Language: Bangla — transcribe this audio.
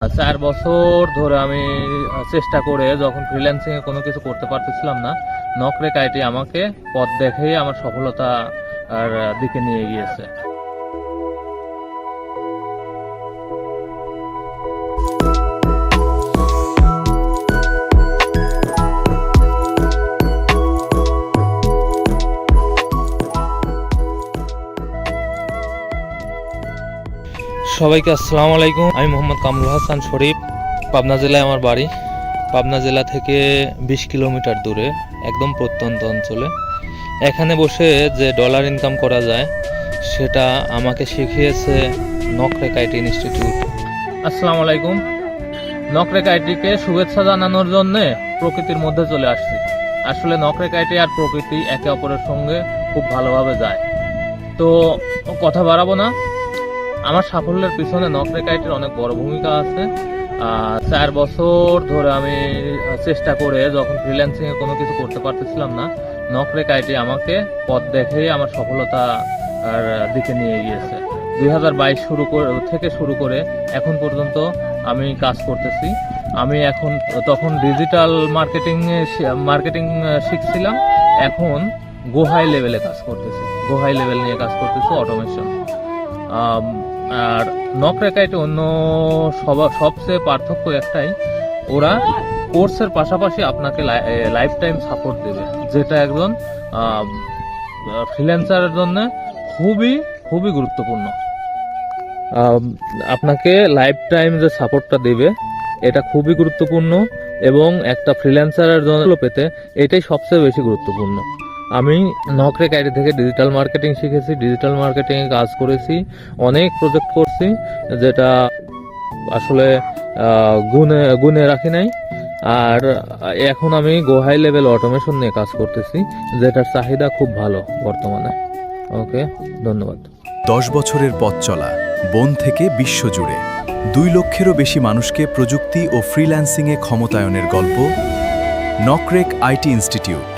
৪ বছর ধরে আমি চেষ্টা করে যখন ফ্রিল্যান্সিং এ কোনো কিছু করতে পারতেছিলাম না, নকরেক আইটি আমাকে পথ দেখিয়ে আমার সফলতা আর দিকে নিয়ে গিয়েছে। সবাইকে আসসালামু আলাইকুম। আমি মোহাম্মদ কামরুল হাসান শরীফ। পাবনা জেলায় আমার বাড়ি। পাবনা জেলা থেকে 20 কিলোমিটার দূরে, একদম প্রত্যন্ত অঞ্চলে। এখানে বসে যে ডলার ইনকাম করা যায় সেটা আমাকে শিখিয়েছে নকরেক আইটি ইনস্টিটিউট। আসসালামু আলাইকুম। নকরেক আইটিকে শুভেচ্ছা জানানোর জন্য প্রকৃতির মধ্যে চলে আসছি। আসলে নকরেক আইটি আর প্রকৃতি একে অপরের সঙ্গে খুব ভালোভাবে যায়। তো কথা বাড়াবো না, আমার সাফল্যের পিছনে নকরেক আইটির অনেক বড় ভূমিকা আছে। 4 বছর ধরে আমি চেষ্টা করে যখন ফ্রিল্যান্সিং এ কোনো কিছু করতে পারতেছিলাম না, নকরেক আইটি আমাকে পথ দেখে আমার সফলতা আর দিকে নিয়ে গিয়েছে। 2022 থেকে শুরু করে এখন পর্যন্ত আমি কাজ করতেছি। আমি তখন ডিজিটাল মার্কেটিং শিখছিলাম, এখন গোহাই লেভেলে কাজ করতেছি। গোহাই লেভেল নিয়ে কাজ করতেছি, অটোমেশন। আর নকরেক আইটি অন্য সবচেয়ে পার্থক্য একটাই, ওরা কোর্সের পাশাপাশি আপনাকে লাইফ টাইম সাপোর্ট দেবে, যেটা একজন ফ্রিল্যান্সারের জন্য খুবই খুবই গুরুত্বপূর্ণ। আপনাকে লাইফ টাইম যে সাপোর্টটা দেবে এটা খুবই গুরুত্বপূর্ণ, এবং একটা ফ্রিল্যান্সারের জন্য পেতে এটাই সবচেয়ে বেশি গুরুত্বপূর্ণ। আমি নকরেক আইটি থেকে ডিজিটাল মার্কেটিং শিখেছি, ডিজিটাল মার্কেটিং এ কাজ করেছি, অনেক প্রজেক্ট করছি, যেটা আসলে গুনে রাখি নাই। আর এখন আমি গোহাই লেভেল অটোমেশন নিয়ে কাজ করতেছি, যেটার চাহিদা খুব ভালো বর্তমানে। ওকে, ধন্যবাদ। 10 বছরের পথ চলা, বন থেকে বিশ্বজুড়ে 2 লক্ষেরও বেশি মানুষকে প্রযুক্তি ও ফ্রিল্যান্সিংয়ে ক্ষমতায়নের গল্প। Nokrek IT institute.